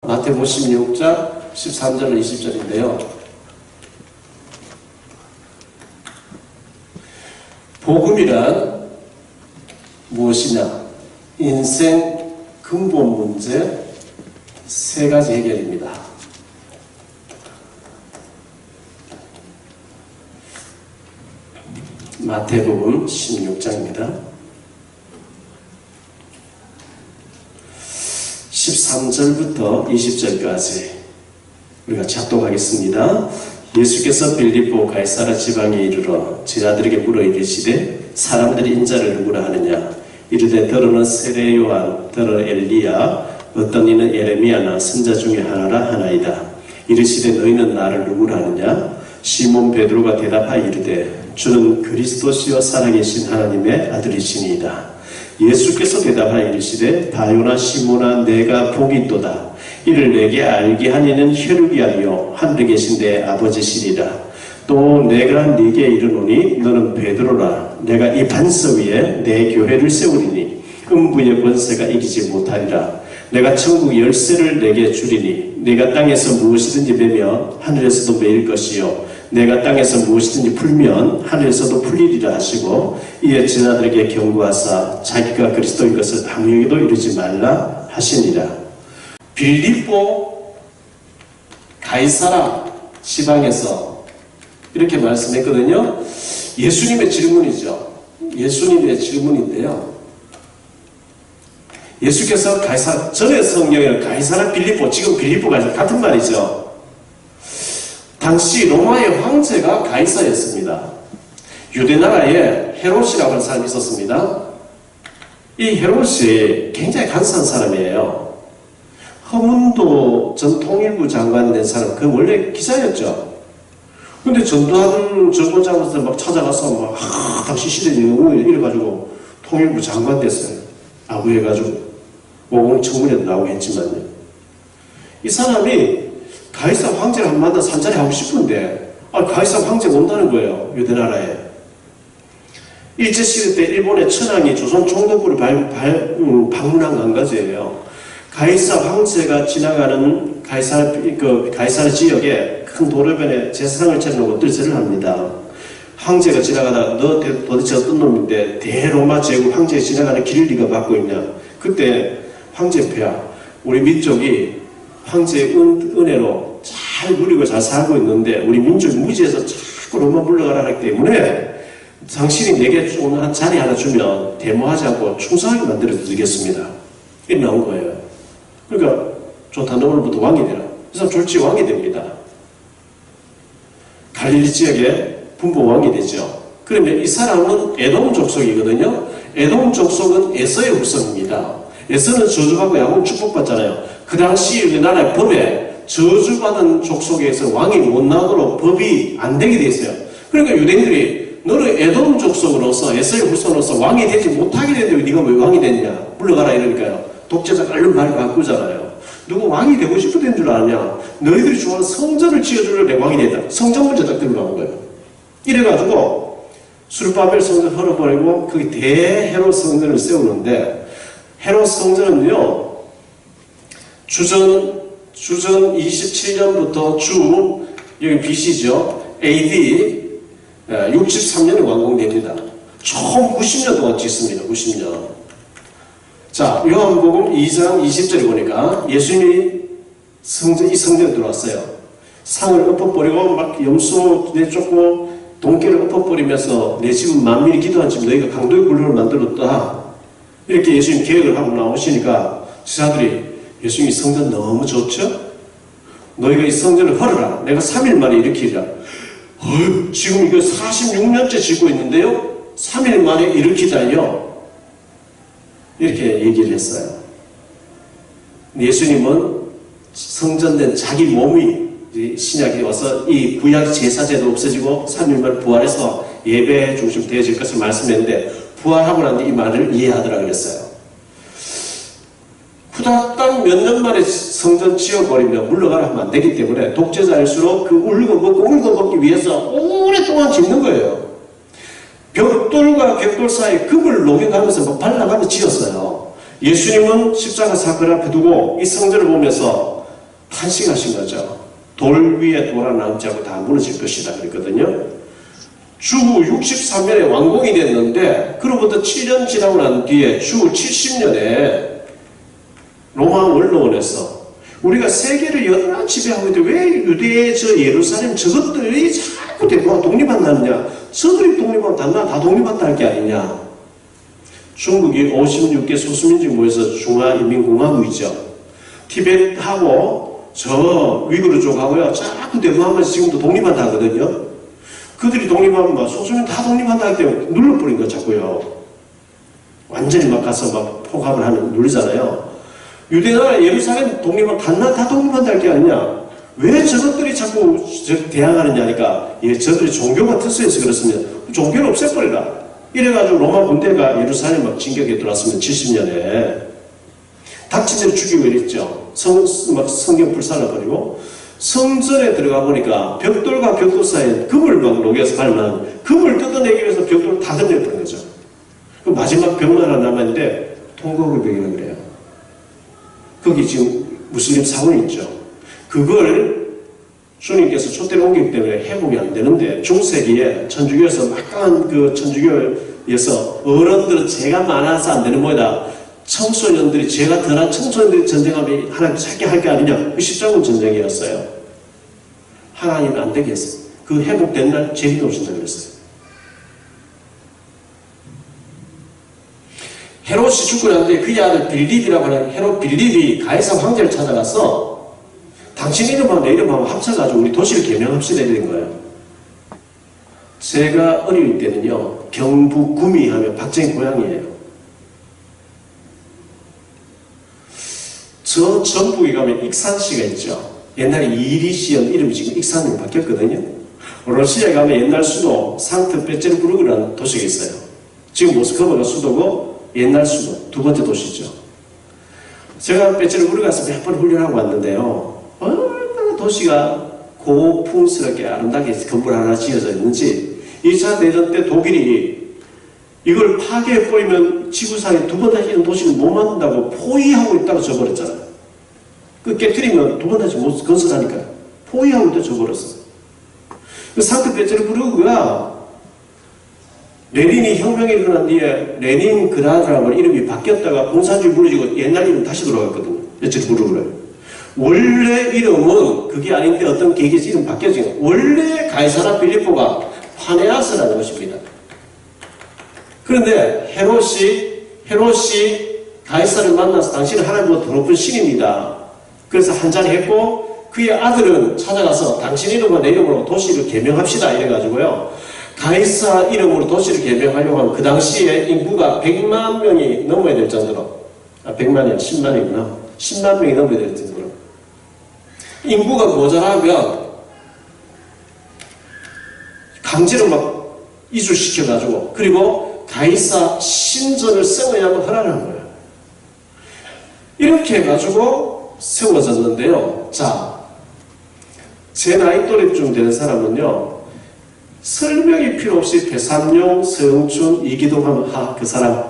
마태복음 16장 13절 20절인데요. 복음이란 무엇이냐? 인생 근본 문제 세 가지 해결입니다. 마태복음 16장입니다. 13절부터 20절까지 우리가 작동하겠습니다. 예수께서 빌립보 가이사라 지방에 이르러 제자들에게 물어 이르시되 사람들이 인자를 누구라 하느냐? 이르되 더러는 세례 요한, 더러 엘리야, 어떤 이는 예레미야나 선자 중에 하나라 하나이다. 이르시되 너희는 나를 누구라 하느냐? 시몬 베드로가 대답하여 이르되 주는 그리스도시요 살아계신 하나님의 아들이시니이다. 예수께서 대답하여 이르시되 다요나 시몬아 내가 복이 있도다. 이를 내게 알게 하니는 혈육이 아니요 하늘에 계신 내 아버지시리라. 또 내가 네게 이르노니 너는 베드로라. 내가 이 반석 위에 내 교회를 세우리니 음부의 권세가 이기지 못하리라. 내가 천국 열쇠를 내게 주리니 내가 땅에서 무엇이든지 매면 하늘에서도 매일 것이요 내가 땅에서 무엇이든지 풀면 하늘에서도 풀리리라 하시고 이에 제자들에게 경고하사 자기가 그리스도인 것을 아무에게도 이르지 말라 하시니라. 빌립보 가이사라 지방에서 이렇게 말씀했거든요. 예수님의 질문이죠. 예수님의 질문인데요. 예수께서 가이사라, 전에 성경에는 가이사라 빌립보, 지금 빌립보가 같은 말이죠. 당시 로마의 황제가 가이사였습니다. 유대나라에 헤롯이라고 하는 사람이 있었습니다. 이 헤롯이 굉장히 간사한 사람이에요. 허문도 전 통일부 장관이 된 사람, 그 원래 기사였죠. 근데 전두환 정권장한테 막 찾아가서 막 당시 시대에 너무 이래가지고 통일부 장관 됐어요. 아부해가지고 오늘 청문회도 나오고 했지만요. 이 사람이 가이사 황제를 한 번 만나 산자리 하고 싶은데 가이사 황제가 온다는 거예요. 유대나라에. 일제시대 때 일본의 천황이 조선 총독부를 방문한 관가지예요. 가이사 황제가 지나가는 가이사라 지역에 큰 도로변에 제사상을 차려놓고 뜰세를 합니다. 황제가 지나가다가 너 도대체 어떤 놈인데 대로마 제국 황제가 지나가는 길을 네가 막고 있냐. 그때 황제폐하 우리 민족이 황제의 은혜로 잘 누리고 잘 살고 있는데 우리 민족이 무지해서 자꾸 로마 물러가라 하기 때문에 당신이 내게 한 자리 하나 주면 데모하지 않고 충성하게 만들어 드리겠습니다. 이렇게 나온 거예요. 그러니까 좋다. 오늘부터 왕이 되라. 그래서 졸지 왕이 됩니다. 갈릴리 지역에 분보 왕이 되죠. 그러면 이 사람은 에돔 족속이거든요. 에돔 족속은 에서의 후손입니다. 에서는 저주받고 야곱 축복받잖아요. 그 당시 우리나라의 법에 저주받은 족속에서 왕이 못 나오도록 법이 안 되게 돼 있어요. 그러니까 유대인들이 너는 에돔 족속으로서 에서의 후손으로서 왕이 되지 못하게 되는데 네가 왜 왕이 됐냐? 물러가라 이러니까요. 독재자가 얼른 말을 바꾸잖아요. 누구 왕이 되고 싶은 줄 아냐? 너희들이 좋아하는 성전을 지어주려 내 왕이 됐다. 성전 문제 딱 들고 나온 거예요. 이래가지고 수르바벨 성전 헐어버리고 그 대헤롯 성전을 세우는데 헤롯 성전은요 주전 27년부터 여기 BC죠. AD 63년에 완공됩니다. 총 90년 동안 짓습니다. 90년. 자, 요한복음 2장 20절에 보니까 예수님이 이 성전에 들어왔어요. 상을 엎어버리고 막 염소 내쫓고 동기를 엎어버리면서 내 집은 만민이 기도한 집 너희가 강도의 굴로를 만들었다. 이렇게 예수님 계획을 하고 나오시니까 제자들이 예수님이 성전 너무 좋죠? 너희가 이 성전을 헐어라. 내가 3일 만에 일으키리라. 지금 이거 46년째 짓고 있는데요. 3일 만에 일으키다요. 이렇게 얘기를 했어요. 예수님은 성전된 자기 몸이 신약이 와서 이 구약 제사제도 없어지고 3일 만에 부활해서 예배 중심 되어질 것을 말씀했는데 부활하고 난 뒤 이 말을 이해하더라 그랬어요. 후다닥 몇 년 만에 성전 지어버리면 물러가라 하면 안 되기 때문에 독재자일수록 그 울고 먹기 위해서 오랫동안 짓는 거예요. 벽돌과 벽돌 사이에 금을 녹여가면서 막 발라가면서 지었어요. 예수님은 십자가 사건을 앞에 두고 이 성전을 보면서 탄식하신 거죠. 돌 위에 돌아 남지 않고 다 무너질 것이다 그랬거든요. 주 63년에 완공이 됐는데 그로부터 7년 지나고 난 뒤에 주 70년에 로마 원로원에서 우리가 세계를 여러 지배하고 있는데 왜 유대의 저 예루살렘 저것들이 자꾸 독립한다느냐, 저들이 독립하면 다 독립한다 할 게 아니냐. 중국이 56개 소수민族모여서 중화인민공화국이죠. 티벳하고 저 위구르 쪽하고요 자꾸 대두하면서 지금도 독립한다 하거든요. 그들이 독립하면 소수민 다 독립한다 할 때 눌러버린 거 자꾸요. 완전히 막 가서 막 폭압을 하는 누르잖아요. 유대나라 예루살렘 독립하면 다 독립한다 할 게 아니냐. 왜 저것들이 자꾸 대항하느냐니까 저들이 종교가 특수해서 그렇습니다. 종교를 없애버리라. 이래가지고 로마 군대가 예루살렘 막 진격에 들어왔으면 70년에 닥친 대로 죽이고 이랬죠. 성경 불살라버리고 성전에 들어가 보니까 벽돌과 벽돌 사이에 금을 막 녹여서 발라놓은 금을 뜯어내기 위해서 벽돌을 다 던져버린 거죠. 마지막 벽만 하나 남았는데 통곡의 벽이라고 그래요. 거기 지금 무슬림 사원이 있죠. 그걸 주님께서 촛대를 옮기기 때문에 회복이 안 되는데 중세기에 천주교에서 막강한 그 천주교에서 어른들은 죄가 많아서 안 되는 모이다. 청소년들이 죄가 덜한 청소년들이 전쟁하면 하나님 찾게 할 게 아니냐. 그 십자군 전쟁이었어요. 하나님은 안 되게 했어요. 그 회복된 날 죄인 오신다 그랬어요. 헤롯이 죽고 났는데 그의 아들 빌립이라고 하는 헤롯 빌립이 가이사 황제를 찾아가서 당신 이름하고 내 이름하고 합쳐가지고 우리 도시를 개명합시다 이런 거예요. 제가 어릴 때는요 경북 구미 하면 박정희 고향이에요. 저 전북에 가면 익산시가 있죠. 옛날에 이리시연 이름이 지금 익산으로 바뀌었거든요. 러시아에 가면 옛날 수도 상트페테르부르크라는 도시가 있어요. 지금 모스크바가 수도고 옛날 수도 두 번째 도시죠. 제가 페테르부르크 가서 몇 번 훈련하고 왔는데요. 얼마나 도시가 고풍스럽게 아름답게 건물 하나 지어져 있는지 2차 대전 때 독일이 이걸 파괴해버리면 지구상에 두 번 다시 이런 도시를 못 만든다고 포위하고 있다고 져버렸잖아요. 그 깨트리면 두 번 다시 못 건설하니까 포위하고 있다고 져버렸어. 그 상트페테르부르크가 레닌이 혁명이 일어난 뒤에 레닌그라드라고 이름이 바뀌었다가 공산주의 무너지고 옛날 이름 다시 돌아갔거든요. 페테르부르크를. 원래 이름은 그게 아닌데 어떤 계기에서 이름 바뀌어진 거예요. 원래 가이사라 빌립보가 파네아스라는 것입니다. 그런데 헤롯이 가이사를 만나서 당신은 하나님보다 더 높은 신입니다. 그래서 한잔했고 그의 아들은 찾아가서 당신 이름과 내 이름으로 도시를 개명합시다 이래가지고요. 가이사 이름으로 도시를 개명하려고 하면 그 당시에 인구가 100만 명이 넘어야 될 정도로 100만이 아니라 10만이구나. 10만 명이 넘어야 될 정도로 인구가 모자라면 강제로 막 이주시켜가지고 그리고 가이사 신전을 세워야만 하라는 거예요. 이렇게 해가지고 세워졌는데요. 자, 제 나이 또래쯤 되는 사람은요 설명이 필요 없이 배삼룡, 서영춘, 이기동 하면 그 사람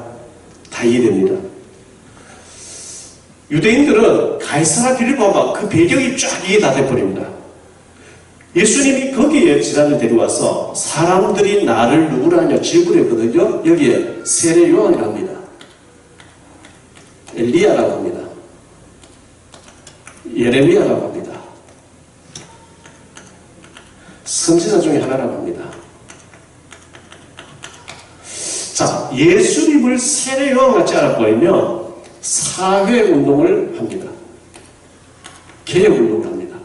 다 이해됩니다. 유대인들은 가이사라 빌립보가 그 배경이 쫙 이해 다 돼버립니다. 예수님이 거기에 지난해 데려와서 사람들이 나를 누구라 하냐 질문했거든요. 여기에 세례 요한이라고 합니다. 엘리야라고 합니다. 예레미야라고 합니다. 선지자 중에 하나라고 합니다. 자, 예수님을 세례 요한같이 알아버리면 사회운동을 합니다. 개혁운동을 합니다.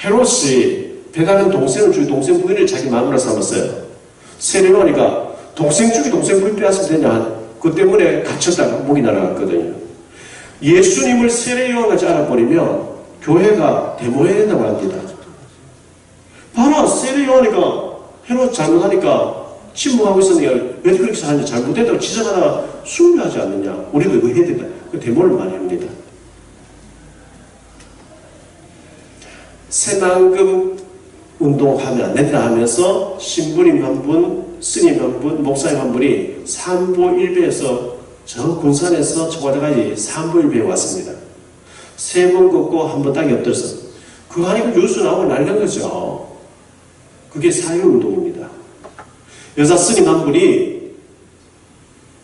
헤롯이 배가는 동생을 죽이 동생 부인을 자기 마음으로 삼았어요. 세례 요한이가 동생 죽이 동생 부인 빼앗으면 되냐. 그 때문에 갇혔다가 목이 날아갔거든요. 예수님을 세례 요한같이 알아버리면 교회가 데모해야 된다고 합니다. 봐라, 세례 요한이가 헤롯 잘못하니까 침묵하고 있으니까 왜 그렇게 하냐. 잘못했다고 지적하다가 순교하지 않느냐. 우리도 이거 해야 된다. 그 데모를 많이 합니다. 새만금 운동하면 안 된다 하면서 신부님 한 분, 스님 한 분, 목사님 한 분이 삼보 일배에서 저 군산에서 청와대까지 3분 배워왔습니다. 3번 걷고 한 번 땅에 엎드려서 그거 하니까 뉴스 나오고 난리난 거죠. 그게 사회운동입니다. 여자 스님 한 분이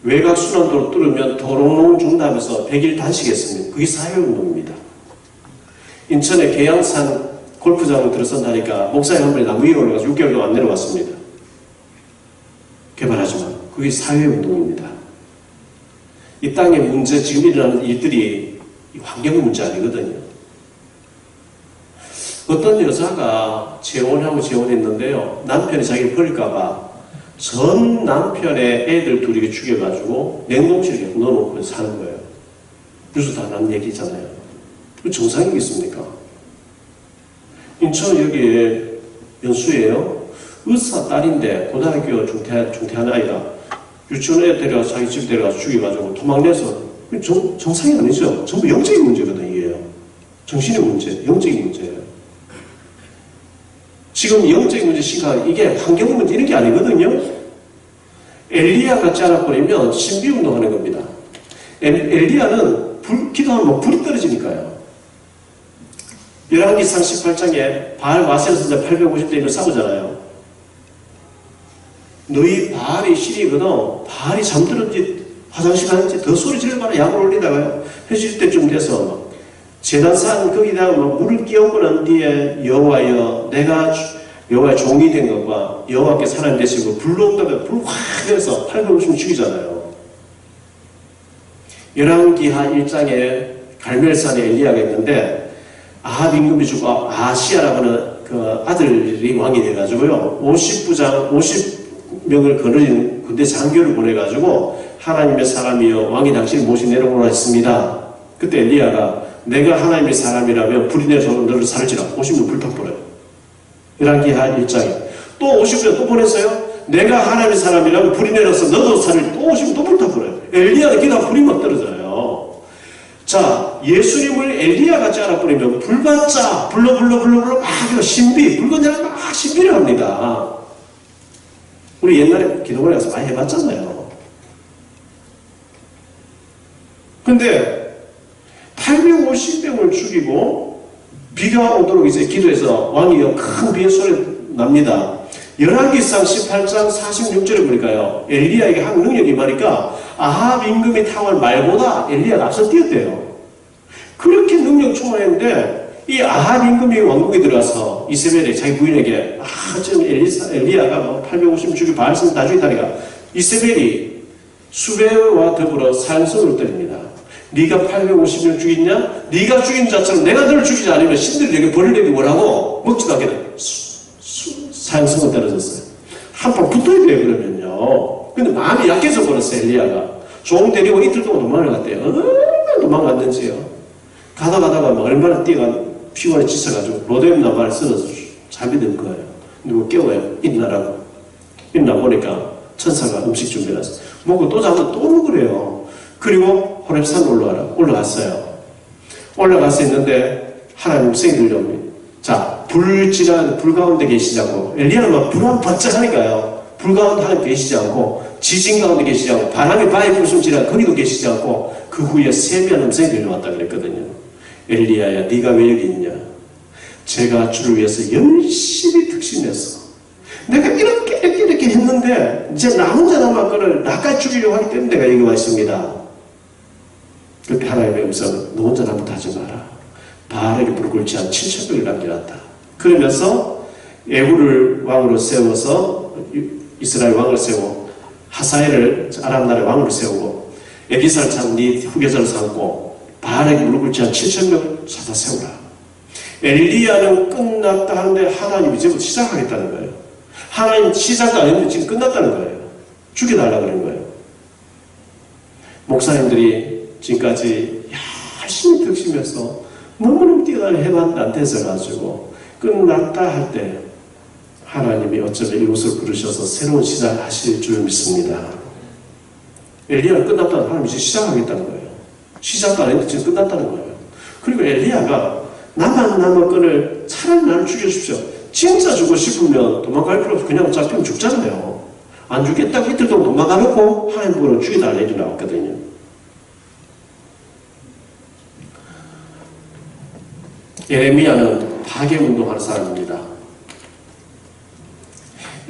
외곽순환도로 뚫으면 도롱뇽 중단하면서 100일 단식했습니다. 그게 사회운동입니다. 인천의 계양산 골프장을 들어선다니까 목사님 한 분이 나무 위에 올라가서 6개월 동안 안 내려왔습니다. 개발하지만 그게 사회운동입니다. 이 땅의 문제, 지금 일어나는 일들이 환경 문제 아니거든요. 어떤 여자가 재혼하고 재혼했는데요. 남편이 자기를 버릴까봐 전 남편의 애들 둘이 죽여가지고 냉동실에 넣어놓고 사는 거예요. 뉴스 다 난 얘기잖아요. 그 정상이겠습니까? 인천 여기에 연수예요. 의사 딸인데 고등학교 중퇴한 아이가 유치원에 데려가서 자기 집 데려가서 죽여가지고 도망내서 정상이 아니죠. 전부 영적인 문제거든요. 이게요. 정신의 문제, 영적인 문제예요. 지금 영적인 문제 심각한 이게 환경 문제 이런 게 아니거든요. 엘리야가 잘라버리면 신비운동 하는 겁니다. 엘리야는 기도하면 불이 떨어지니까요. 열왕기상 18장에 바알 와셀 선자 850대를 싸우잖아요. 너희 바알이 시리거든. 바알이 잠들었지 화장실 가는지 더 소리 지르거나 약을 올리다가요. 해질 때쯤 돼서 제단산 거기다가 물을 끼얹고 난 뒤에 여호와여 내가 여호와의 종이 된 것과 여호와께 하나님 되시고 불로 온다면 불 확 내서 850명 죽이잖아요. 열왕기하 1장에 갈멜산에 엘리야가 있는데 아합 임금이 죽고 아시아라고 하는 그 아들이 왕이 돼가지고요. 50명을 거느린 군대 장교를 보내가지고 하나님의 사람이여 왕이 당신을 모시 내려오라 했습니다. 그때 엘리야가 내가 하나님의 사람이라면 불이 내서 너를 살지라. 50명 불타버려요. 열왕기하 1장에 또 50명 또 보냈어요. 내가 하나님의 사람이라면 불이 내려서 너도 살을 또 50명 또 불타버려요. 엘리야가 기다 불이 막 떨어져요. 자, 예수님을 엘리야가 잘라버리면 불받자 불러 막 신비 불건자를 막 신비를 합니다. 우리 옛날에 기도원에 가서 많이 해봤잖아요. 근데 850명을 죽이고 비가 오도록 이제 기도해서 왕이요 큰 비의 소리 납니다. 열왕기상 18장 46절에 보니까요. 엘리야에게 한 능력이 말이니까 아합 임금이 당한 말보다 엘리야가 앞서 뛰었대요. 그렇게 능력 충만했는데 이 아합 임금이 왕궁에 들어가서 이세벨이 자기 부인에게 지금 엘리야가 850 죽이 바알선 다 죽였다니까 이세벨이 수배와 더불어 사형선을 때립니다. 네가 850명 죽였냐? 네가 죽인 자처럼 내가 너를 죽이지 않으면 신들이 내게 벌을 내기 원하고 먹지도 않게 사형선을 떨어졌어요. 한판 붙어야 돼요 그러면요. 근데 마음이 약해져 버렸어요. 엘리야가 종 데리고 이틀 동안 도망을 갔대요. 얼마나 도망갔는지요. 가다가 막 얼마나 뛰어가 피곤해 지쳐가지고 로뎀 나발을 쓸어서 잠이 든 거예요. 누구 깨워요. 일어나라고. 일어나 보니까 천사가 음식 준비해놨어요. 먹고 또 자면 또 먹으래요. 그리고 호렙산 올라갔어요. 올라가서 있는데 하나님 음성이 들려옵니다. 자, 불 가운데 계시지 않고 엘리야는 막 불 한번 번쩍 하니까요. 불 가운데 하나님 계시지 않고 지진 가운데 계시지 않고 바람이 바위 부숨질하 거기도 계시지 않고 그 후에 세미한 음성이 들려왔다 그랬거든요. 엘리야야 네가 왜 여기 있냐? 제가 주를 위해서 열심히 특심해서 내가 이렇게 했는데 이제 나 혼자 남았거늘 나까지 죽이려고 하기 때문에 내가 여기 와 있습니다. 그때 하나님의 음성은 너 혼자 남부터 하지 마라. 바알에게 무릎 꿇지 않은 7,000명을 남겨놨다. 그러면서 에후를 왕으로 세워서 이스라엘 왕을 세우고 하사엘을 아람 나라의 왕으로 세우고 에비살 참 네 후계자를 삼고 바알에게 무릎 꿇지 않은 7,000명을 찾아 세우라. 엘리야는 끝났다 하는데 하나님이 이제부터 시작하겠다는 거예요. 하나님 시작도 안 했는데 지금 끝났다는 거예요. 죽여달라고 그런 거예요. 목사님들이 지금까지 열심히 득심해서 너무너무 뛰어난 해봤는데 안 돼서가지고 끝났다 할 때 하나님이 어쩌면 이곳을 부르셔서 새로운 시작하실 줄 믿습니다. 엘리야는 끝났다는 하나님이 이제 시작하겠다는 거예요. 시작도 안 했는데 지금 끝났다는 거예요. 그리고 엘리야가 나만 남았거늘 차라리 나를 죽여주십시오. 진짜 죽고 싶으면 도망갈 필요 없어. 그냥 잡히면 죽잖아요. 안 죽겠다고 이틀 동안 도망가놓고 하나님 보고 죽이달라 이렇게 나왔거든요. 예레미야는 파괴운동하는 사람입니다.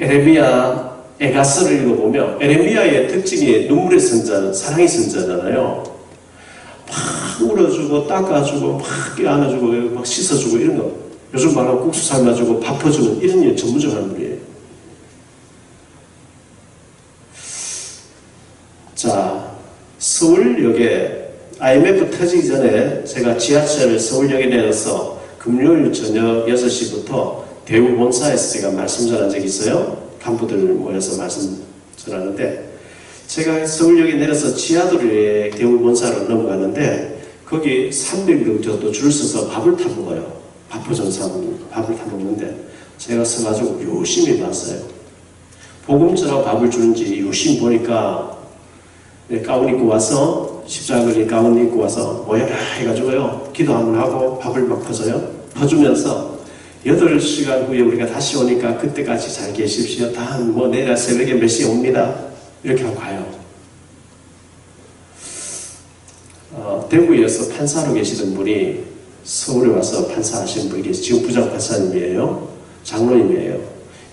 예레미야 에가서를 읽어보면 예레미야의 특징이 눈물의 선자, 사랑의 선자잖아요. 막 울어주고 닦아주고 막 안아주고 막 씻어주고 이런 거, 요즘 말하면 국수 삶아주고 밥 퍼주는 이런 일 전문적인 분이에요. 자, 서울역에 IMF 터지기 전에 제가 지하철 서울역에 내려서 금요일 저녁 6시부터 대우 본사에서 제가 말씀 전한 적이 있어요. 간부들 모여서 말씀 전하는데, 제가 서울역에 내려서 지하도로에 대우 본사로 넘어가는데 거기 300명 정도 줄 서서 밥을 타 먹어요. 바쁘던 사람 밥을 타 먹는데 제가 서가지고 유심히 봤어요. 복음 전하고 밥을 주는지 유심히 보니까 가운 입고 와서, 십자가 걸린 가운 입고 와서 모여라 해가지고요, 기도 한번 하고 밥을 막 퍼주면서 8시간 후에 우리가 다시 오니까 그때까지 잘 계십시오. 다음 내일 새벽에 몇 시에 옵니다. 이렇게 하고 가요. 대구에서 판사로 계시던 분이 서울에 와서 판사하신 분이 계세요. 지금 부장 판사님이에요. 장로님이에요.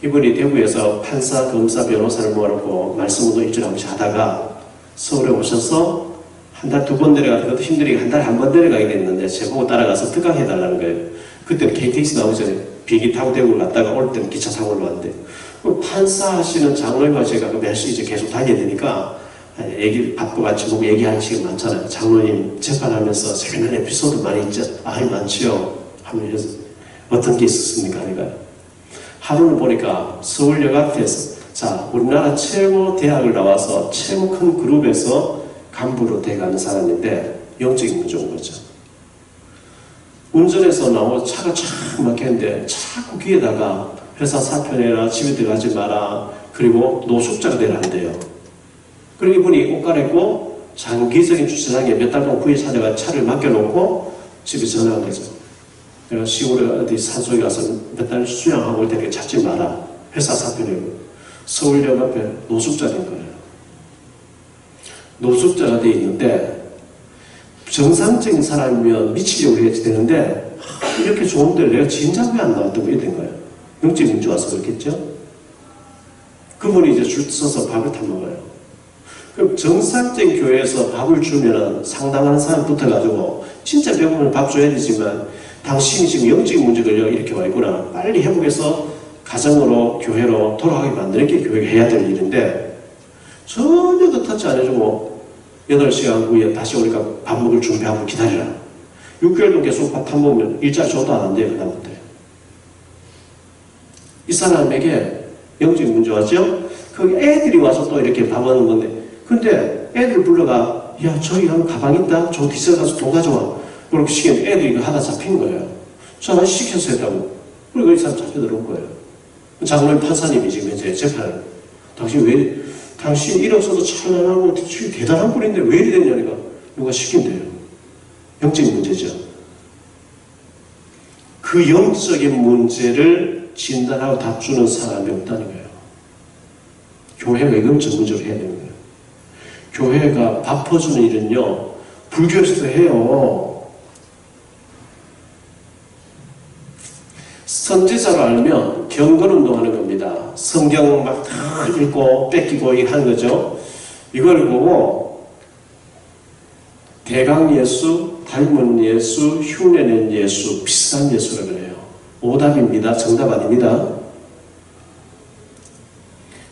이분이 대구에서 판사, 검사, 변호사를 모아놓고 말씀으로 일주일에 한 번씩 하다가 서울에 오셔서 한 달 2번 내려가서, 그것도 힘들게 한 달에 1번 내려가게 됐는데 제보고 따라가서 특강해달라는 거예요. 그때는 KTX 나오기 전에 비행기 타고 대구를 갔다가 올 때는 기차 사고를 왔는데, 판사 하시는 장로님과 제가 그 매일 이제 계속 다녀야 되니까 얘기 밥도 같이 보고 얘기하는 시간 많잖아요. 장로님 재판하면서 재미난 에피소드 많이 있죠? 많지요. 하면서 어떤 게 있었습니까? 그러니까 하루는 보니까 서울역 앞에서, 자, 우리나라 최고 대학을 나와서 최고 큰 그룹에서 간부로 돼가는 사람인데 영적인 문제 온 거죠. 운전해서 나오고 차가 쫙 막혔는데 자꾸 귀에다가 회사 사표내라, 집에 들어가지 마라, 그리고 노숙자가 되라 한대요. 그리고 이분이 옷 갈아입고 장기적인 주차장에 몇 달 동안 구에 찾아가 차를 맡겨놓고 집에 전화한 거죠. 내가 시골에 어디 산속에 가서 몇 달 수양하고 올 테니까 찾지 마라. 회사 사표 내고. 서울역 앞에 노숙자 된 거예요. 노숙자가 돼 있는데 정상적인 사람이면 미치려고 해야지 되는데, 이렇게 좋은 데를 내가 진작 왜 안 나왔던 거 이렇게 된 거예요. 영적 문제 와서 그렇겠죠? 그분이 이제 줄 서서 밥을 타 먹어요. 그럼 정상적인 교회에서 밥을 주면 상당한 사람 붙어가지고 진짜 배고프면 밥 줘야 되지만, 당신이 지금 영적인 문제 걸려 이렇게 와 있구나, 빨리 회복해서 가정으로 교회로 돌아가게 만드는 게 교회가 해야 될 일인데, 전혀 그 터치 안 해주고 8시간 후에 다시 오니까 밥 먹을 준비하고 기다리라. 6개월 동안 계속 밥 안 먹으면 일자리 줘도 안 한대요. 그 다음부터 이 사람에게 영적인 문제 왔죠? 거기 애들이 와서 또 이렇게 밥 하는 건데, 근데 애들 불러가, 야, 저기 가면 가방 있다, 저 뒤에 가서 돈 가져와. 그렇게 시켰는데 애들이 이거 하다 잡힌 거예요. 저 아저씨 시켜서 했다고. 그리고 이 사람 잡혀 들어온 거예요. 장로님 판사님이 지금 현재 재판을, 당신 일 없어도 찬란하고 대단한 분인데 왜 이리 됐냐니까, 누가 시킨대요. 영적인 문제죠. 그 영적인 문제를 진단하고 답주는 사람이 없다는 거예요. 교회가 이건 전문적으로 해야 되는 거예요. 교회가 밥 퍼주는 일은요, 불교에서도 해요. 선지자로 알면 경건운동하는 겁니다. 성경 막 다 읽고 뺏기고 하는 거죠. 이걸 보고 대강 예수, 닮은 예수, 흉내낸 예수, 비슷한 예수라고 그래요. 오답입니다. 정답 아닙니다.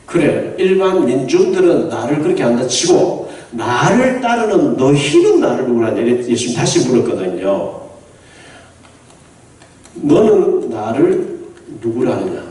그래, 일반 민중들은 나를 그렇게 한다 치고, 나를 따르는 너희는 나를 누구라 예수님 다시 물었거든요. 너는 나를 누구라 하느냐?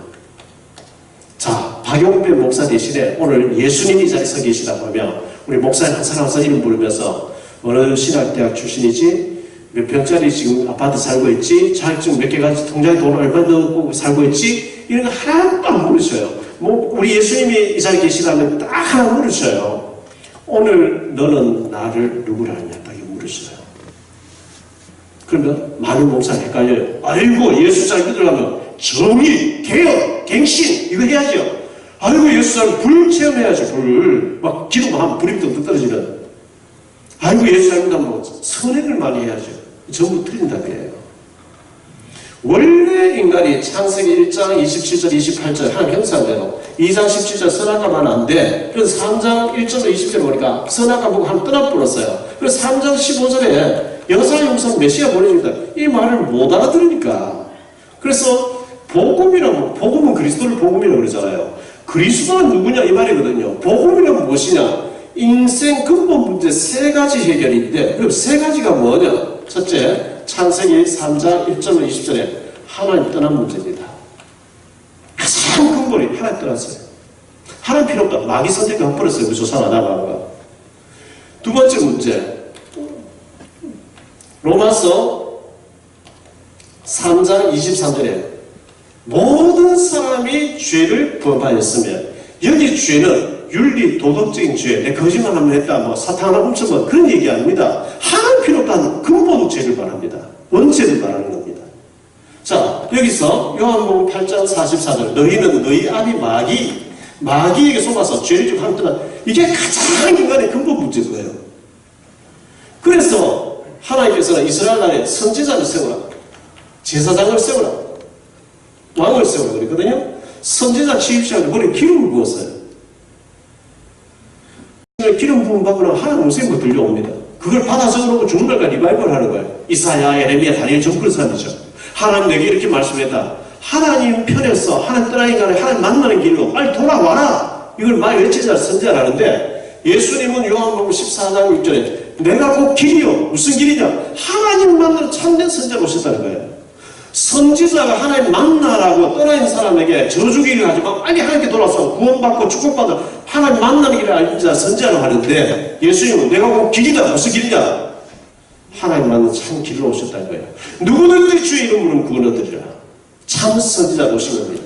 자, 박용배 목사 대신에 오늘 예수님이 이 자리에 서 계시다고 하면 우리 목사님 한 사람 한 사람 이름 부르면서 어느 신학대학 출신이지, 몇 평짜리 지금 아파트 살고 있지, 자격증 몇 개 가지고 통장에 돈 얼마 넣고 살고 있지, 이런 거 하나도 안 물으셔요. 우리 예수님이 이 자리에 계시다면 딱 하나 물으셔요. 오늘 너는 나를 누구라 하냐? 딱 이거 물으셔요. 그러면 많은 목사가 헷갈려요. 아이고, 예수 잘 믿으려면 정의, 개혁, 갱신 이거 해야죠. 아이고, 예수 잘 불 체험해야죠. 불. 막 기도만 하면 불이 뚝뚝 떨어지는. 아이고, 예수 잘 믿으면 선행을 많이 해야죠. 전부 틀린다 그래요. 원래 인간이 창세기 1장 27절 28절 하나님 형상대로 2장 17절 선악과만 안 돼. 그래서 3장 1절로 20절 보니까 선악과 보고 하나 떠나버렸어요. 그래서 3장 15절에 여사 용성 메시아 보내줍니다. 이 말을 못 알아들으니까. 그래서 복음은 그리스도를 복음이라고 그러잖아요. 그리스도가 누구냐 이 말이거든요. 복음이란 무엇이냐? 인생 근본 문제 세 가지 해결인데, 그럼 세 가지가 뭐냐? 첫째, 창세기 3장 1절로 20절에 하나님 떠난 문제입니다. 가장 근본이 하나님 떠났어요. 하나님 필요 없다. 마귀 선택을 헛버렸어요. 그 조상하다가. 두 번째 문제, 로마서 3장 23절에 모든 사람이 죄를 범하였으면, 여기 죄는 윤리, 도덕적인 죄, 내 거짓말 한번 했다, 뭐 사탕 하나 훔쳐봐, 그런 얘기 아닙니다. 하나님 필요 없다는 근본 죄를 말합니다. 원죄를 말하는 겁니다. 자, 여기서 요한복음 8장 44절, 너희는 너희 아비 마귀에게 속아서 죄를 좀 하는 떠나, 이게 가장 인간의 근본 문제인 거예요. 그래서 하나님께서는 이스라엘 나라에 선지자를 세우라, 제사장을 세우라, 왕을 세우라 그랬거든요. 선지자 취임시하고 머리에 기름을 부었어요. 기름 부음 받고 나면 하나님 음성이 들려옵니다. 그걸 받아 적어놓고 죽는 날까지 리바이벌 하는 거예요. 이사야, 에레미야, 다니엘 전 그런 사람이죠. 하나님 내게 이렇게 말씀했다. 하나님 편에서 하나님 떠나기 전에 하나님 만나는 길로 빨리 돌아와라. 이걸 많이 외치자 선지자라는데, 예수님은 요한복음 14장 6절에 내가 곧 길이요. 무슨 길이냐? 하나님 만나는 참된 선지자로 오셨다는 거예요. 선지자가 하나님 만나라고 떠나는 사람에게 저주기를 하지만 빨리 하나님께 돌아서 구원받고 축복받아 하나님 만나는 길을 알는 자 선지자로 하는데, 예수님은 내가 곧 길이다. 무슨 길이냐? 하나님 만나는 참 길로 오셨다는 거예요. 누구든지 주의 이름으로 구원 얻으리라. 참 선지자로 오신 겁니다.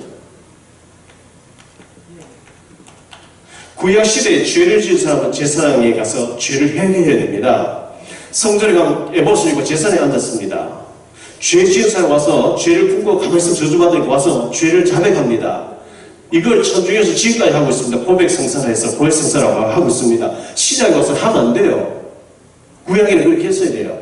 구약시대에 죄를 지은 사람은 제사장에 가서 죄를 회개해야 됩니다. 성전에 가면 에봇을 입고 제사장에 앉았습니다. 죄 지은 사람 와서 죄를 품고 가만히 있으면 저주받으니까 와서 죄를 자백합니다. 이걸 천주교에서 지금까지 하고 있습니다. 고백 성사라해서 고백 성사라고 하고 있습니다. 신약에 와서 하면 안 돼요. 구약에는 그렇게 했어야 돼요.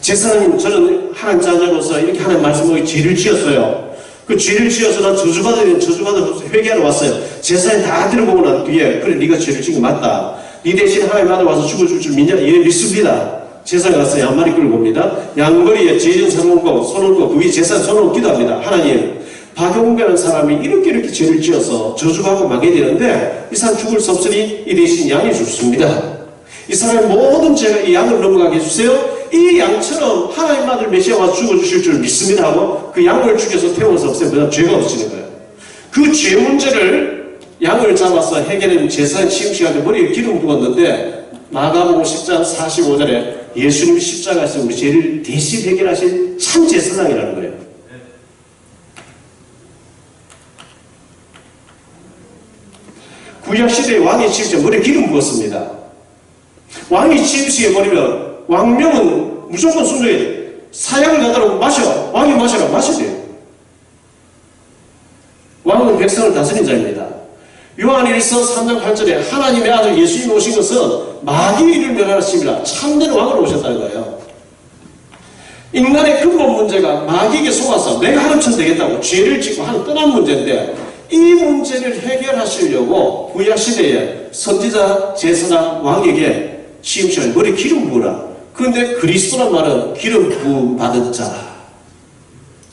제사장님, 저는 하나님 자녀로서 이렇게 하나님 말씀을 죄를 지었어요. 그 죄를 지어서 난 저주받아서 회개하러 왔어요. 제사장이 다 들어보고 난 뒤에, 그래 네가 죄를 지은 게 맞다. 네 대신 하나님 아들 와서 죽어줄 줄 믿냐? 예, 믿습니다. 제사장에 가서 양말이 끌고 옵니다. 양머리에 제전 손을 얹고 그 위에 제사장 손을 얹기도 합니다. 하나님, 박용배라는 사람이 이렇게 죄를 지어서 저주받고 마게 되는데 이 사람 죽을 수 없으니 이 대신 양이 죽습니다. 이 사람의 모든 죄가 이 양을 넘어가게 해주세요. 이 양처럼 하나님 아들 메시아가 와서 죽어주실 줄 믿습니다 하고 그 양을 죽여서 태워서 없애면 죄가 없어지는 거예요. 그 죄 문제를 양을 잡아서 해결하는 제사장 시험 시간에 머리에 기름 부었는데, 마가복음 10장 45절에 예수님이 십자가에서 우리 죄를 대신 해결하신 참 제사장이라는 거예요. 구약시대에 왕이 취임시에 머리에 기름 부었습니다. 왕이 취임시에 버리면 왕명은 무조건 순종해야 돼. 사약을 갖다놓고 마셔. 왕이 마셔라. 마셔야 돼요. 왕은 백성을 다스린 자입니다. 요한일서 3장 8절에 하나님의 아들 예수님이 오신 것은 마귀의 일을 멸하심이라 참된 왕으로 오셨다는 거예요. 인간의 근본 문제가 마귀에게 속아서 내가 하나님처럼 되겠다고 죄를 짓고 하는 떠난 문제인데, 이 문제를 해결하시려고 구약시대에 선지자, 제사장, 왕에게 시험시간에 머리에 기름 부으라. 그런데 그리스도란 말은 기름 부음 받은 자,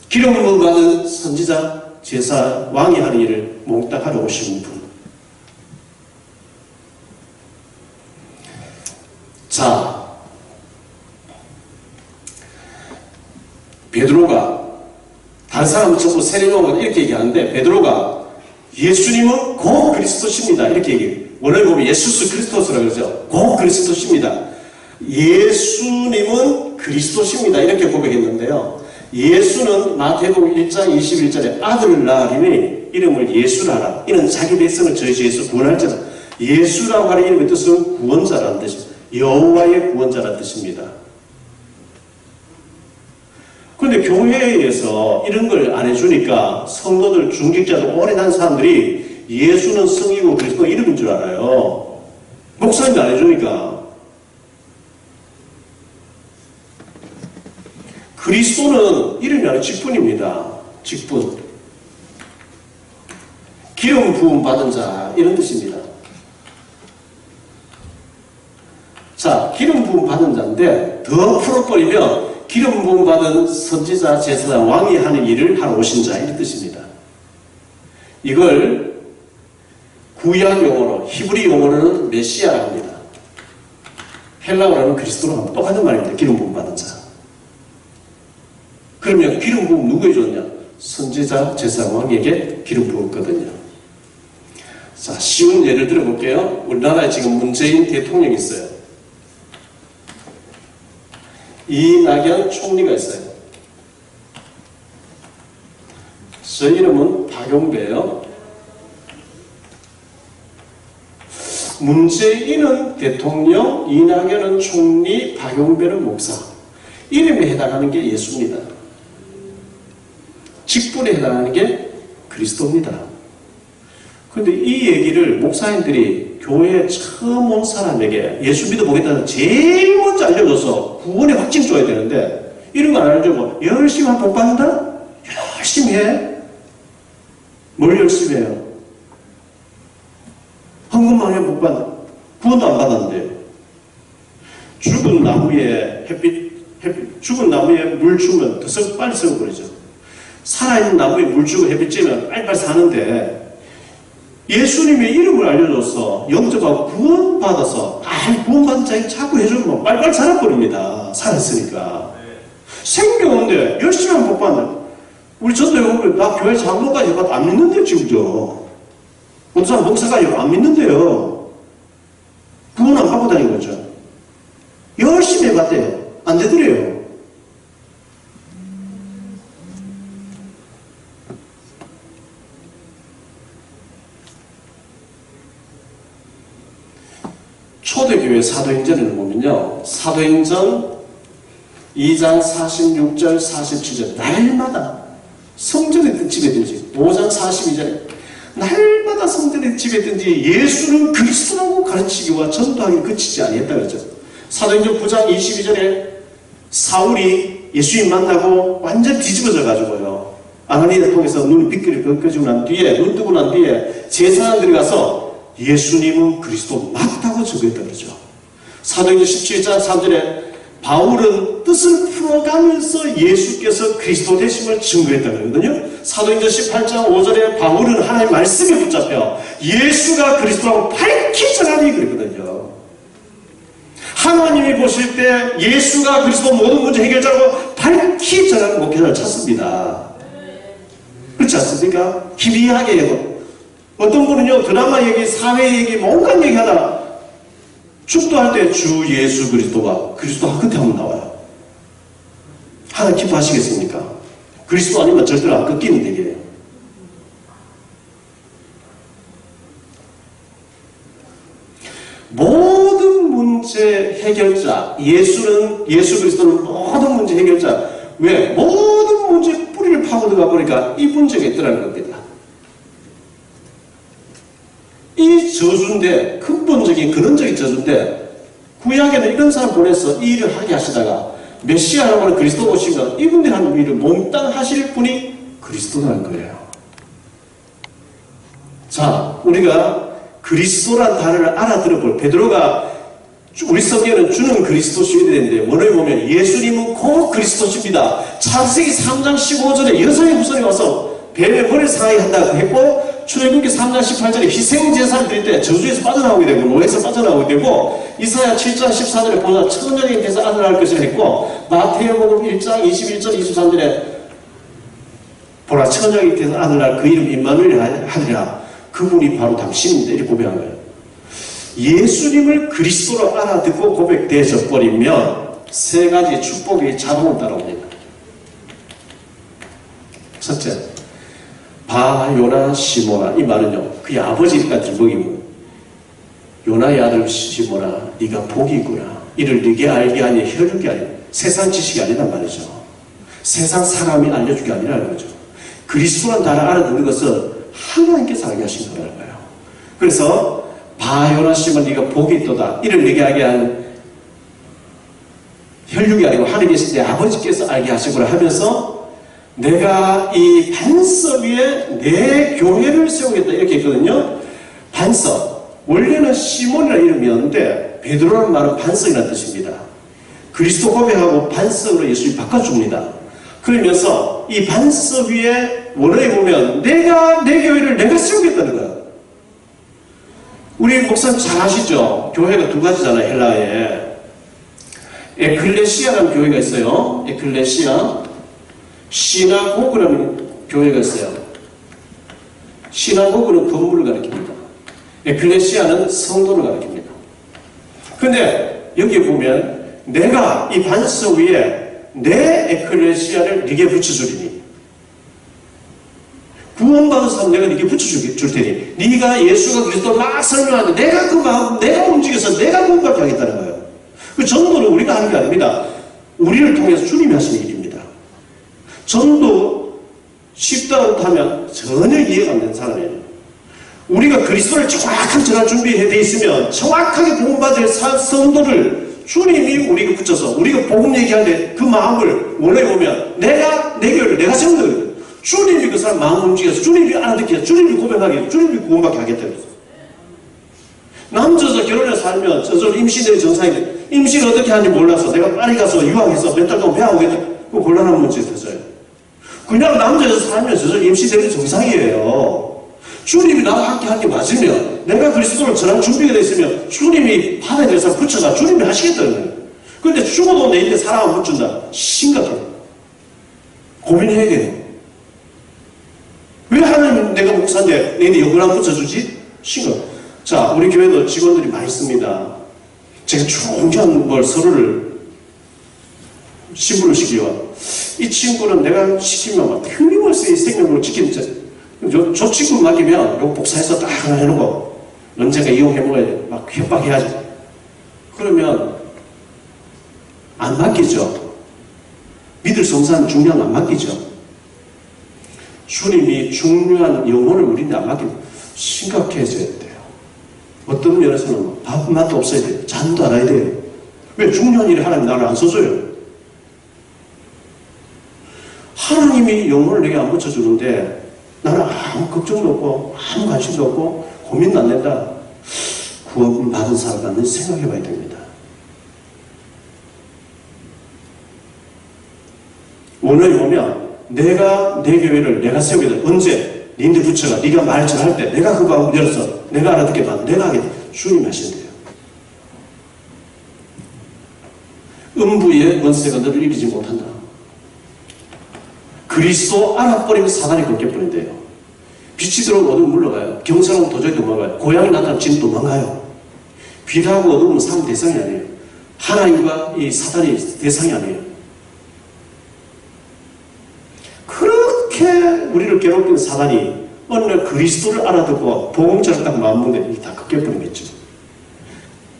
기름 부음 받은 선지자, 제사, 왕이 하는 일을 몽땅 하러 오신 분. 자, 베드로가, 다른 사람은 전부 세례요한은 이렇게 얘기하는데, 베드로가 예수님은 곧 그리스도십니다 이렇게 얘기해요. 원래 보면 예수스 그리스도스라고 그러죠. 곧 그리스도십니다. 예수님은 그리스도십니다 이렇게 고백했는데요. 예수는 마태복음 1장 21절에 아들을 낳으리니 이름을 예수라. 이는 자기 백성을 저주에서 구원할 자다. 예수라고 하는 이름의 뜻은 구원자라는 뜻입니다. 여호와의 구원자라는 뜻입니다. 그런데 교회에서 이런 걸 안 해주니까 성도들, 중직자들, 오래 난 사람들이 예수는 성이고 그리스도 이름인 줄 알아요. 목사님도 안 해주니까. 그리스도는 이름이 아니라 직분입니다. 직분. 기름 부음 받은 자, 이런 뜻입니다. 자, 기름 부음 받은 자인데 더 풀어버리면 기름 부음 받은 선지자, 제사장, 왕이 하는 일을 하러 오신 자, 이런 뜻입니다. 이걸 구약 용어로, 히브리 용어로는 메시아라고 합니다. 헬라어로는 그리스도로 하면 똑같은 말입니다. 기름 부음 받은 자. 그러면 기름 부음 누구에 줬냐? 선지자, 제사장, 왕에게 기름 부었거든요. 자, 쉬운 예를 들어볼게요. 우리나라에 지금 문재인 대통령이 있어요. 이낙연 총리가 있어요. 저 이름은 박용배예요. 문재인은 대통령, 이낙연은 총리, 박용배는 목사. 이름에 해당하는 게 예수입니다. 직분에 해당하는 게 그리스도입니다. 그런데 이 얘기를 목사님들이 교회에 처음 온 사람에게 예수 믿어보겠다는 제일 먼저 알려줘서 구원의 확증 줘야 되는데 이런 거 안 알려주고 열심히 하면 복 받는다? 열심히 해. 뭘 열심히 해요? 헌금만 하면 복 받아. 구원도 안 받았는데요. 죽은 나무에 죽은 나무에 물 주면 더 빨리 썩어버리죠. 살아있는 나무에 물 주고 햇빛 쬐면 빨리빨리 사는데 예수님의 이름을 알려줘서 영접하고 구원받아서 구원받은 자에게 자꾸 해주면 빨리빨리 살아버립니다. 살았으니까. 생명 없는데 열심히 하면 복 받는. 우리 전도에 보면 나 교회 장로까지 해봐도 안 믿는데요. 지금도. 어떤 사람 목사까지 해봐도 안 믿는데요. 구원 안 받고 다니는 거죠. 열심히 해봤대요. 안 되더래요. 초대교회 사도행전을 보면요. 사도행전 2장 46절 47절 날마다 성전에 집에든지 5장 42절에 날마다 성전에 집에든지 예수는 그리스도라고 가르치기와 전도하기 그치지 아니했다 그러죠. 사도행전 9장 22절에 사울이 예수님 만나고 완전 뒤집어져 가지고요. 아나니아를 통해서 눈이 빗길을 벗겨지고 난 뒤에 눈 뜨고 난 뒤에 제사장들이 가서 예수님은 그리스도 맞다고 증거했다 그러죠. 사도행전 17장 3절에 바울은 뜻을 풀어가면서 예수께서 그리스도 되심을 증거했다 그러거든요. 사도행전 18장 5절에 바울은 하나님의 말씀에 붙잡혀 예수가 그리스도라고 밝히 전하니 그랬거든요. 하나님이 보실 때 예수가 그리스도 모든 문제 해결자라고 밝히 전하는 목회자를 찾습니다. 그렇지 않습니까? 희미하게 해도. 어떤 분은요, 드라마 얘기, 사회 얘기, 뭔가 얘기하다가 축도할 때 주 예수 그리스도가 그리스도 끝에 한번 나와요. 하나 기뻐하시겠습니까? 그리스도 아니면 절대로 안 꺾이는 얘기예요. 모든 문제 해결자, 예수 그리스도는 모든 문제 해결자. 왜? 모든 문제 뿌리를 파고 들어가 보니까 이 문제가 있더라는 겁니다. 이 저주인데, 근본적인 근원적인 저주인데 구약에는 이런 사람 보내서 이 일을 하게 하시다가 메시아라고 하는 그리스도 오시면 이분들이 하는 일을 몽땅 하실 분이 그리스도라는 거예요. 자, 우리가 그리스도란 단어를 알아들어볼 베드로가 우리 성경에는 주는 그리스도시게 되는데 원어에 보면 예수님은 곧 그리스도십니다. 창세기 3장 15절에 여성의 후손이 와서 뱀의 머리를 상하게 한다고 했고 출애굽기 3장 18절에 희생제사를 드릴 때 저주에서 빠져나오게 되고 노예에서 빠져나오게 되고 이사야 7장 14절에 보자 천년이 돼서 아들 낳을 것을 했고 마태복음 1장 21절 23절에 보라 천년이 돼서 아들 낳을 그 이름 임마누엘 하리라 그분이 바로 당신입니다. 이렇게 고백한 거예요. 예수님을 그리스도로 알아듣고 고백되어져 버리면 세 가지 축복이 자동으로 따라옵니다. 첫째, 바, 요나, 시모나. 이 말은요, 그의 아버지가 들먹이고 요나의 아들 시모나, 네가 복이구나. 이를 네게 알게 하니 혈육이 아니라 세상 지식이 아니란 말이죠. 세상 사람이 알려준 게 아니라는 거죠. 그리스도란 단어를 알아듣는 것은 하나님께서 알게 하신 거라는 거예요. 그래서 바, 요나, 시모나 네가 복이 있도다. 이를 네게 알게 한 혈육이 아니고 하늘에 계신 내 아버지께서 알게 하시고라 하면서 내가 이 반석 위에 내 교회를 세우겠다 이렇게 했거든요. 반석, 원래는 시몬이라는 이름이었는데 베드로라는 말은 반석이라는 뜻입니다. 그리스도 고백하고 반석으로 예수님이 바꿔줍니다. 그러면서 이 반석 위에 원어에 보면 내가 내 교회를 내가 세우겠다는 거야. 우리 목사님 잘 아시죠? 교회가 두 가지잖아요. 헬라어에 에클레시아라는 교회가 있어요. 에클레시아. 시나고그라는 교회가 있어요. 시나고그는 건물을 가리킵니다. 에클레시아는 성도를 가리킵니다. 근데 여기 보면 내가 이 반석 위에 내 에클레시아를 네게 붙여주리니, 구원받은 사람 내가 네게 붙여줄 테니, 네가 예수가 그리스도를 막 설명하는데 내가 그 마음 내가 움직여서 내가 구원받게 하겠다는 거예요. 그 전도는 우리가 하는 게 아닙니다. 우리를 통해서 주님이 하시는 일입니다. 전도 쉽다고 하면 전혀 이해가 안 되는 사람이에요. 우리가 그리스도를 정확하게 전할 준비해 돼 있으면 정확하게 구원받을 성도를 주님이 우리가 붙여서 우리가 복음 얘기할 때 그 마음을 원래 보면 내가 내 교회를 내가 세운다 그래요. 주님이 그 사람 마음 움직여서 주님이 알아듣게 해서 주님이 고백하게 해서 주님이 구원받게 하겠다 그래서. 남자서 결혼해서 살면 저절로 임신의 정상인데 임신 어떻게 하는지 몰라서 내가 빨리 가서 유학해서 몇 달 동안 배워오겠다. 그거 곤란한 문제 됐어요. 그냥 남자에서 살면 저절로 임신되는 정상이에요. 주님이 나와 함께 하는 게 맞으면 내가 그리스도를 전할 준비가 되어 있으면 주님이 받아야 될 사람 붙여서 주님이 하시겠다는 거예요. 그런데 죽어도 내 입에 사람 안 붙준다. 심각해요. 고민해야 돼요. 왜 하나님 내가 목사인데 내 입에 영을 안 붙여주지? 심각해요. 자, 우리 교회도 직원들이 많이 있습니다. 제가 중요한 걸 서로를 신부를 시키요. 이 친구는 내가 시키면 막 틀림없이 생명을 지키는 저 친구 맡기면 이거 복사해서 딱 하나 해놓고 언젠가 이용해 먹어야 돼. 막 협박해야지. 그러면 안 맡기죠. 믿을 수 없는 사람 중요한 거 안 맡기죠. 주님이 중요한 영혼을 우리한테 안 맡기면 심각해져야 돼요. 어떤 면에서는 밥 맛도 없어야 돼요. 잠도 안 해야 돼요. 왜? 중요한 일에 하나님 나를 안 써줘요. 하나님이 영혼을 내게 안 붙여주는데 나는 아무 걱정도 없고 아무 관심도 없고 고민도 안 된다. 구원받은 사람은 생각해 봐야 됩니다. 원어에 보면 내가 내 교회를 내가 세우게 돼. 언제? 니네 부처가 네가 말 잘할 때 내가 그 마음 열어서 내가 알아듣게 봐. 내가 하게 돼. 주님이 하신대요. 음부의 원세가 너를 이기지 못한다. 그리스도 알아버리면 사단이 걷겨버린대요. 빛이 들어오면 어둠은 물러가요. 경사로는 도저히 도망가요. 고향이 나타나면 진 도망가요. 빛하고 어둠은 상 대상이 아니에요. 하나님과 이 사단이 대상이 아니에요. 그렇게 우리를 괴롭히는 사단이 어느 날 그리스도를 알아듣고 복음자를 딱 마음먹는데 이게 다 걷겨버리겠죠.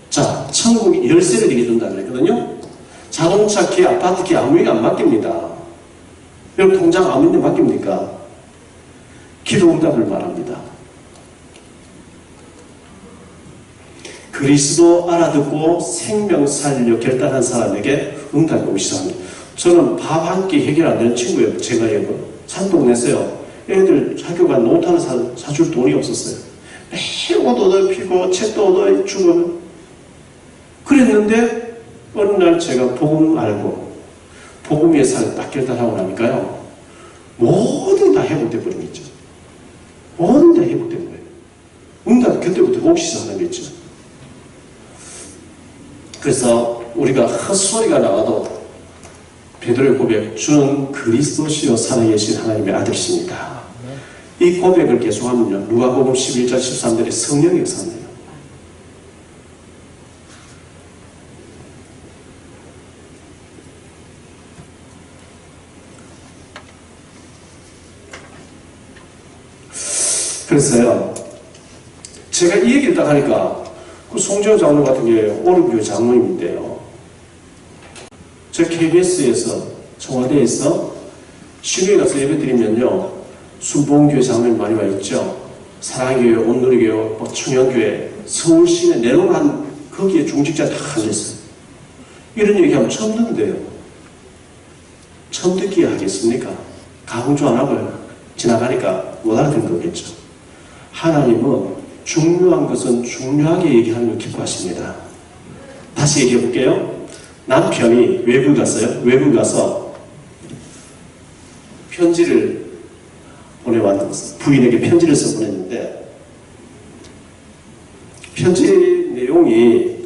자, 천국이 열쇠를 내게 준다 그랬거든요. 자동차 키, 아파트 키 아무에게 안 맡깁니다. 여러분 통장 아무에게 맡깁니까? 기도 응답을 말합니다. 그리스도 알아듣고 생명 살려 결단한 사람에게 응답이 오기 시작합니다. 저는 밥 한 끼 해결 안 되는 친구예요. 제가 이거 산동 냈어요. 애들 학교가 노트를 사줄 돈이 없었어요. 매일 옷 얻어피고 책도 얻어주고 그랬는데 어느 날 제가 복음 알고 복음 위에 살 딱 결단하고 나니까요. 모든 다 회복돼 버린 거죠. 모든 다 회복된 거예요. 응답 그때부터 오기 시작하는 거죠. 그래서 우리가 헛소리가 나와도 베드로의 고백, 주는 그리스도시요 살아계신 하나님의 아들이십니다. 이 고백을 계속하면요. 누가복음 11장 13절에 성령이 역사합니다. 그래서요. 제가 이 얘기를 딱 하니까 그 송재호 장로 같은 게 오른교회 장로님인데요. 저 KBS에서 청와대에서 신교회 가서 예배 드리면요. 순복음교회 장로님 많이 와 있죠. 사랑교회, 온누리교회, 청년교회, 서울시내 내로한 거기에 중직자 다 앉아있어요. 이런 얘기하면 처음 듣는데요. 처음 듣기에 하겠습니까? 강조 안 하고요. 지나가니까 못 알아듣는 거겠죠. 하나님은 중요한 것은 중요하게 얘기하는 걸 기뻐하십니다. 다시 얘기해 볼게요. 남편이 외국 갔어요. 외국 가서 편지를 보내왔는데, 부인에게 편지를 써 보냈는데, 편지 내용이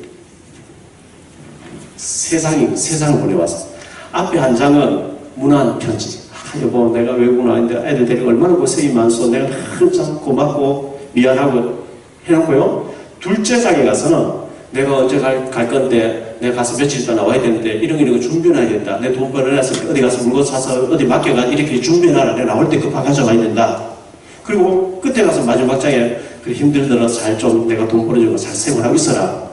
세 장을 보내왔어. 앞에 한 장은 무난 편지. 여보, 내가 외국 나왔는데 애들 데리고 얼마나 고생이 많소. 내가 항상 고맙고 미안하고 해놓고요. 둘째 장에 가서는 내가 언제 갈 건데, 내가 가서 며칠 있다 나와야 되는데, 이런 거 준비해놔야 된다. 내 돈 벌어놨을 때 어디 가서 물건 사서 어디 맡겨가 이렇게 준비해놔라. 내가 나올 때 급하게 가져가야 된다. 그리고 끝에 가서 마지막 장에 힘들더라. 잘 좀 내가 돈 벌어주고 잘 생활하고 있어라.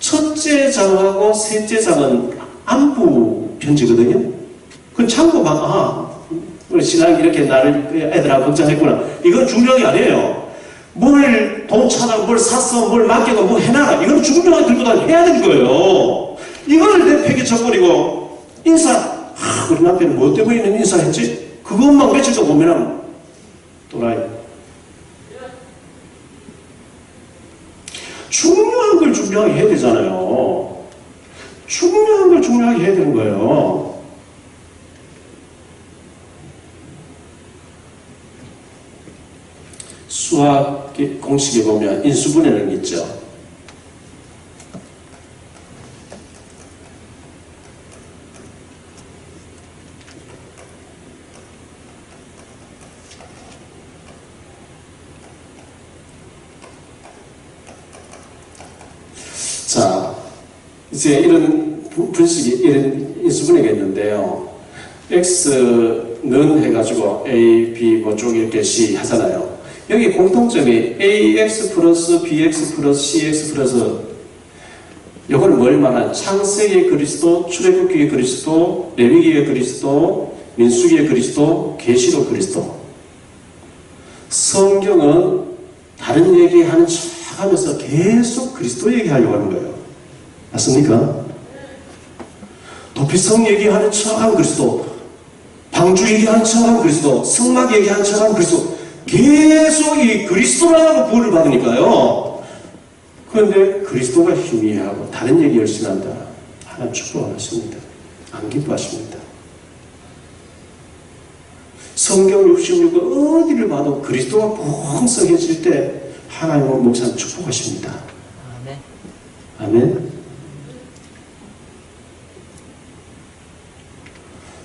첫째 장하고 셋째 장은 안부 편지거든요. 그건 참고 봐. 우리 신랑이 이렇게 나를 애들하고 걱정했구나. 이건 중요한 게 아니에요. 뭘 돈 찾아, 뭘 샀어, 뭘 맡겨가, 뭐 해놔라. 이건 중요하게 들고 다니 해야 되는 거예요. 이거를 내팽개 쳐버리고 인사. 우리 남편은 뭐 때문에 있는 인사했지? 그것만 며칠 더 보면은 또라이. 중요한 걸 중요하게 해야 되잖아요. 중요한 걸 중요하게 해야 되는 거예요. 수학 공식에 보면 인수분해는 있죠. 자, 이제 이런 분식이, 이런 인수분해가 있는데요. X는 해가지고 A, B, 뭐 쭉 이렇게 C 하잖아요. 여기 공통점이 AX 플러스 BX 플러스 CX 플러스, 이걸 뭘 말하는? 창세기의 그리스도, 출애굽기의 그리스도, 레위기의 그리스도, 민수기의 그리스도, 계시록 그리스도. 성경은 다른 얘기하는 척 하면서 계속 그리스도 얘기하려고 하는 거예요. 맞습니까? 도피성 얘기하는 척 하는 그리스도, 방주 얘기하는 척 하는 그리스도, 성막 얘기하는 척 하는 그리스도, 계속 이 그리스도라고 부를 받으니까요. 그런데 그리스도가 희미하고 다른 얘기 열심히 한다. 하나님 축복 안 하십니다. 안 기뻐하십니다. 성경 66권 어디를 봐도 그리스도가 풍성해질 때 하나님은 목사님 축복하십니다. 아멘. 아멘.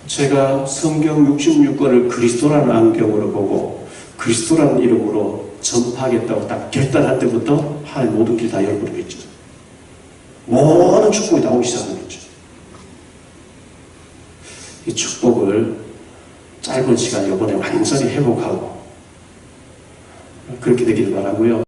제가 성경 66권을 그리스도라는 안경으로 보고 그리스도라는 이름으로 전파하겠다고 딱 결단할 때부터 하나님 모든 길 다 열어버리겠죠. 모든 축복이 다 오기 시작하겠죠. 이 축복을 짧은 시간 이번에 완전히 회복하고 그렇게 되기를 바라고요.